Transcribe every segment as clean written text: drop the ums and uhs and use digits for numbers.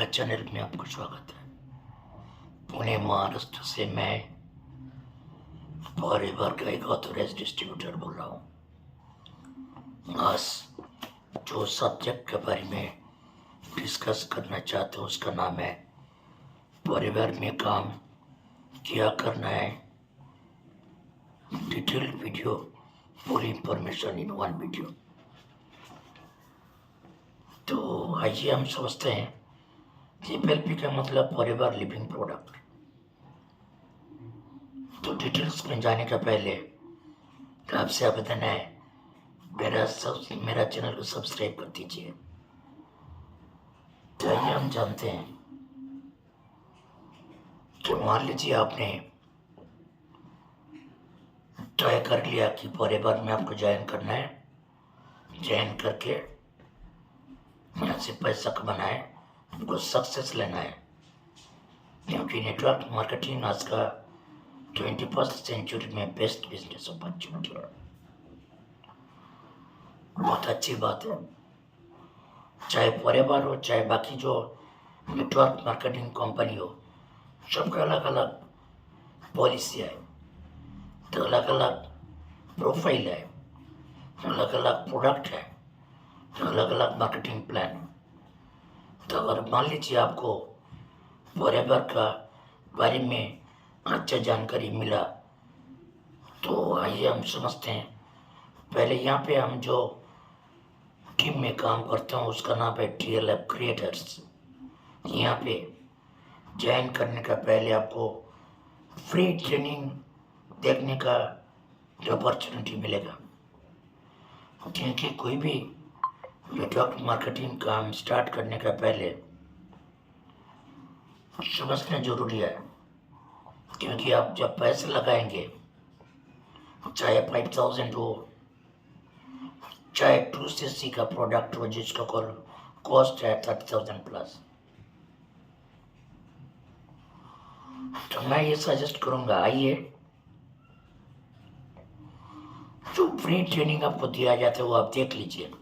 मेरा चैनल में आपका स्वागत है। पुणे महाराष्ट्र से मैं फॉरएवर का एक ऑथराइज्ड डिस्ट्रीब्यूटर बोल रहा हूँ। आज जो सब्जेक्ट के बारे में डिस्कस करना चाहते हैं उसका नाम है फॉरएवर में काम क्या करना है, डिटेल्ड वीडियो, पूरी इंफॉर्मेशन इन वन वीडियो। तो आइए हम समझते हैं FLP का मतलब फॉरएवर लिविंग प्रोडक्ट। तो डिटेल्स में जाने का पहले आपसे आवेदन है मेरा चैनल को सब्सक्राइब कर दीजिए। तो आइए हम जानते हैं कि मान लीजिए आपने तय कर लिया कि फॉरएवर में आपको ज्वाइन करना है। ज्वाइन करके यहाँ से पैसा कमाना है, उनको सक्सेस लेना है, क्योंकि नेटवर्क मार्केटिंग आज का 21st सेंचुरी में बेस्ट बिजनेस अपॉर्चुनिटी है। बहुत अच्छी बात है। चाहे फॉरएवर हो चाहे बाकी जो नेटवर्क मार्केटिंग कंपनी हो, सबका अलग अलग पॉलिसी है, तो अलग अलग प्रोफाइल है, अलग अलग प्रोडक्ट है, अलग अलग मार्केटिंग प्लान। तो अगर मान लीजिए आपको फॉरएवर का बारे में अच्छा जानकारी मिला, तो आइए हम समझते हैं। पहले यहाँ पे हम जो टीम में काम करते हैं उसका नाम है TLF क्रिएटर्स। यहाँ पे ज्वाइन करने का पहले आपको फ्री ट्रेनिंग देखने का अपॉर्चुनिटी मिलेगा, क्योंकि कोई भी नेटवर्क मार्केटिंग काम स्टार्ट करने का पहले समझना जरूरी है, क्योंकि आप जब पैसे लगाएंगे, चाहे 5000 हो चाहे 2cc का प्रोडक्ट हो जिसका कॉस्ट है 30,000 प्लस, तो मैं ये सजेस्ट करूंगा, आइए जो फ्री ट्रेनिंग आपको दिया जाता है वो आप देख लीजिए।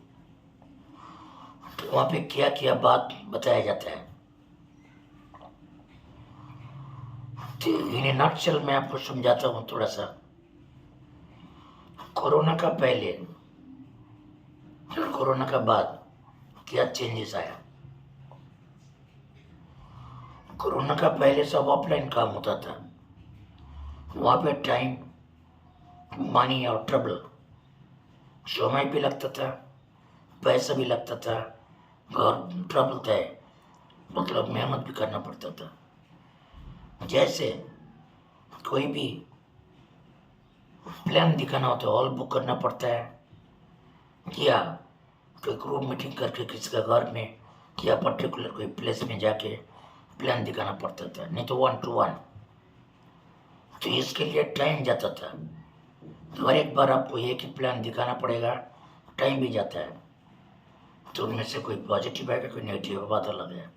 तो वहाँ पे क्या क्या बात बताया जाता है, तो इन नटशेल में आपको समझाता हूँ थोड़ा सा। कोरोना का पहले और कोरोना का बाद क्या चेंजेस आया। कोरोना का पहले सब ऑफलाइन काम होता था, वहाँ पे टाइम, मनी और ट्रबल, समय भी लगता था, पैसा भी लगता था और ट्रबल था, मतलब मेहनत भी करना पड़ता था। जैसे कोई भी प्लान दिखाना हो तो हॉल बुक करना पड़ता है, या कोई ग्रुप मीटिंग करके किसी का घर में या पर्टिकुलर कोई प्लेस में जाके प्लान दिखाना पड़ता था, नहीं तो 1 to 1। तो इसके लिए टाइम जाता था, तो हर एक बार आपको एक ही प्लान दिखाना पड़ेगा, टाइम भी जाता है। तो उनमें से कोई पॉजिटिव आएगा, कोई नेगेटिव, बात अलग है।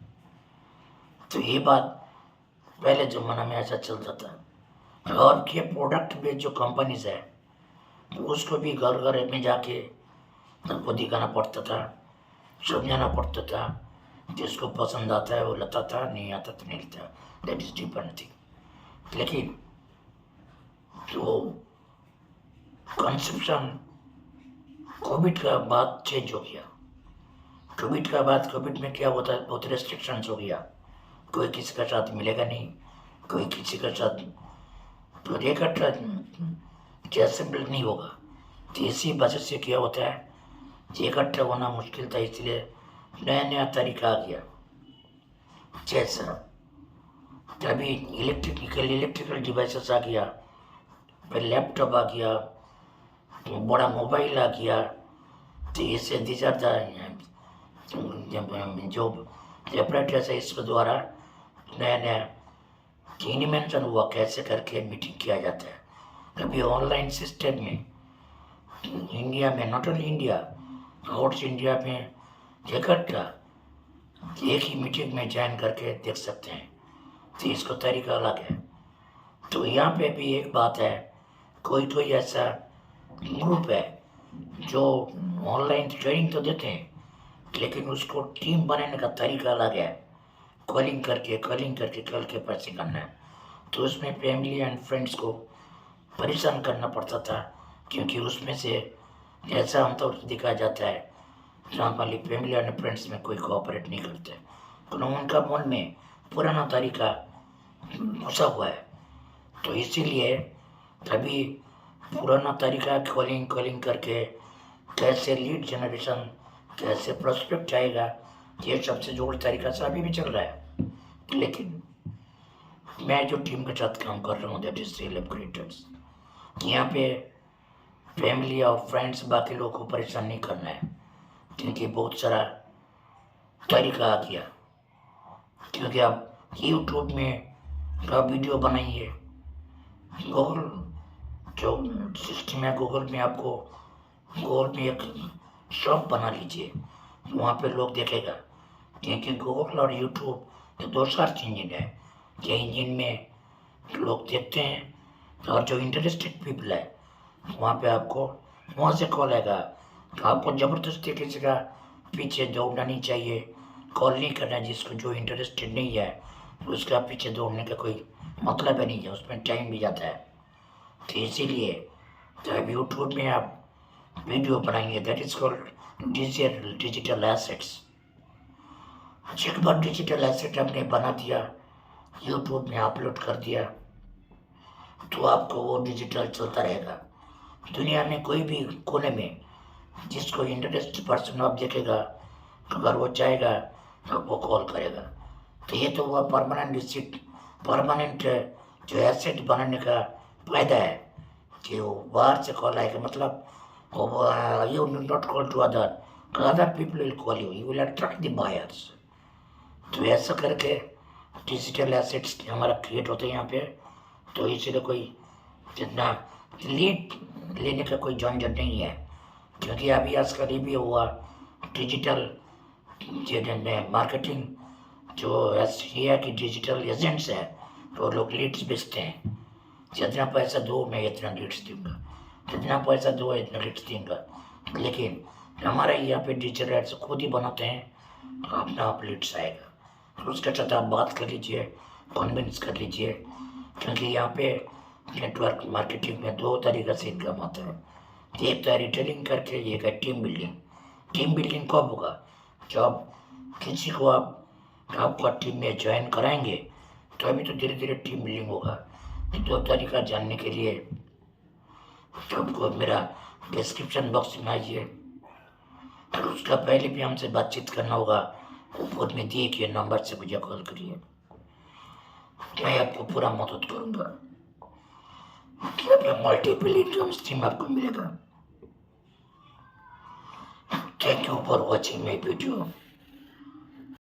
तो ये बात पहले ज़माना में ऐसा चलता था। और ये प्रोडक्ट बेस्ड जो कंपनीज है उसको भी घर घर में जाके हमको दिखाना पड़ता था, समझाना पड़ता था, जिसको पसंद आता है वो लेता था, नहीं आता तो नहीं लेता, दैट इज डिफरेंट थिंग। लेकिन जो कंसेप्शन कोविड का बाद चेंज हो गया। कोविड का बाद, कोविड में क्या होता है, बहुत रेस्ट्रिक्शंस हो गया, कोई किसी का साथ मिलेगा नहीं, कोई किसी का साथ तो इकट्ठा असेंबल नहीं होगा। तो इसी वजह से क्या होता है, इकट्ठा होना मुश्किल था, इसलिए नया नया तरीका आ गया। जैसा अभी इलेक्ट्रिकल डिवाइसेस आ गया, फिर लैपटॉप आ गया, बड़ा मोबाइल आ गया। तो इससे जो ऑपरेटर्स है इसके द्वारा नया नया इन्वेंशन हुआ, कैसे करके मीटिंग किया जाता है। अभी ऑनलाइन सिस्टम में इंडिया में, not only India, out India में इकट्ठा एक ही मीटिंग में ज्वाइन करके देख सकते हैं। तो इसका तरीका अलग है। तो यहाँ पे भी एक बात है, कोई कोई ऐसा ग्रुप है जो ऑनलाइन ट्रेनिंग तो देते हैं, लेकिन उसको टीम बनाने का तरीका अलग है। कॉलिंग करके कल के पैसे करना है। तो उसमें फैमिली एंड फ्रेंड्स को परेशान करना पड़ता था, क्योंकि उसमें से ऐसा आमतौर पर दिखाया जाता है नॉर्मली फैमिली एंड फ्रेंड्स में कोई कोऑपरेट नहीं करते, तो उनका मन में पुराना तरीका घुसा हुआ है। तो इसीलिए अभी पुराना तरीका कॉलिंग करके कैसे लीड जनरेशन, कैसे प्रोस्पेक्ट आएगा, ये सबसे जोड़ तरीका से अभी भी चल रहा है। लेकिन मैं जो टीम के साथ काम कर रहा हूँ, दैट इज सेलेब क्रिएटर्स, यहाँ पे फैमिली और फ्रेंड्स बाकी लोगों को परेशान नहीं करना है, क्योंकि बहुत सारा तरीका आ गया। क्योंकि आप यूट्यूब में आप वीडियो बनाइए, गूगल जो सिस्टम है गूगल में, आपको गूगल में एक शॉप बना लीजिए, वहाँ पे लोग देखेगा, क्योंकि गूगल और यूट्यूब ये दो सर्च इंजन है। ये इंजन में लोग देखते हैं और जो इंटरेस्टेड पीपल है वहाँ पे आपको वहाँ से कॉल आएगा। आपको ज़बरदस्ती किसी का पीछे दौड़ना नहीं चाहिए, कॉल नहीं करना जिसको जो इंटरेस्टेड नहीं है, उसका पीछे दौड़ने का कोई मतलब ही नहीं है, उसमें टाइम भी जाता है। तो इसीलिए जब यूट्यूब में आप वीडियो बनाएंगे, that is called digital assets. एक बार डिजिटल एसेट आपने बना दिया, यूट्यूब में अपलोड कर दिया, तो आपको वो डिजिटल चलता रहेगा। दुनिया में कोई भी कोने में जिसको इंटरेस्ट पर्सन आप देखेगा, अगर वो चाहेगा तो वो कॉल करेगा। तो ये तो हुआ परमानेंट जो एसेट बनाने का फायदा है कि वो बाहर से कॉल आएगा, मतलब you not call to other people will call you, you will attract the buyers. तो ऐसा करके डिजिटल एसेट्स हमारा क्रिएट होते हैं यहाँ पे। तो इसलिए कोई जितना लीड लेने का कोई झंझट नहीं है, क्योंकि अभी आजकल ये भी हुआ डिजिटल मार्केटिंग जो ऐसी है कि डिजिटल एजेंट्स है, तो लोग लीड्स बेचते हैं, जितना पैसा दो मैं इतना लीड्स दूंगा, जितना पैसा दो इतना लीड्स दूंगा। लेकिन हमारे यहाँ पे डिजिटल एड्स खुद ही बनाते हैं, अपना आप लीड्स आएगा। तो उसके साथ आप बात कर लीजिए, कन्विंस कर लीजिए, क्योंकि यहाँ पे नेटवर्क मार्केटिंग में दो तरीक़े से इनकम आता है। एक तो है रिटेलिंग करके, एक है टीम बिल्डिंग। टीम बिल्डिंग कब होगा? जब किसी को आपका टीम में ज्वाइन कराएंगे, तो अभी तो धीरे धीरे टीम बिल्डिंग होगा। दो तरीका जानने के लिए तो आपको मेरा डिस्क्रिप्शन बॉक्स में आइए, और उसका पहले भी हमसे बातचीत करना होगा, ऊपर में दिए कि नंबर से मुझे कॉल करिए, मैं आपको पूरा मदद करूँगा कि अपना मल्टीपल इनकम स्ट्रीम आपको मिलेगा। Thank you for watching my video.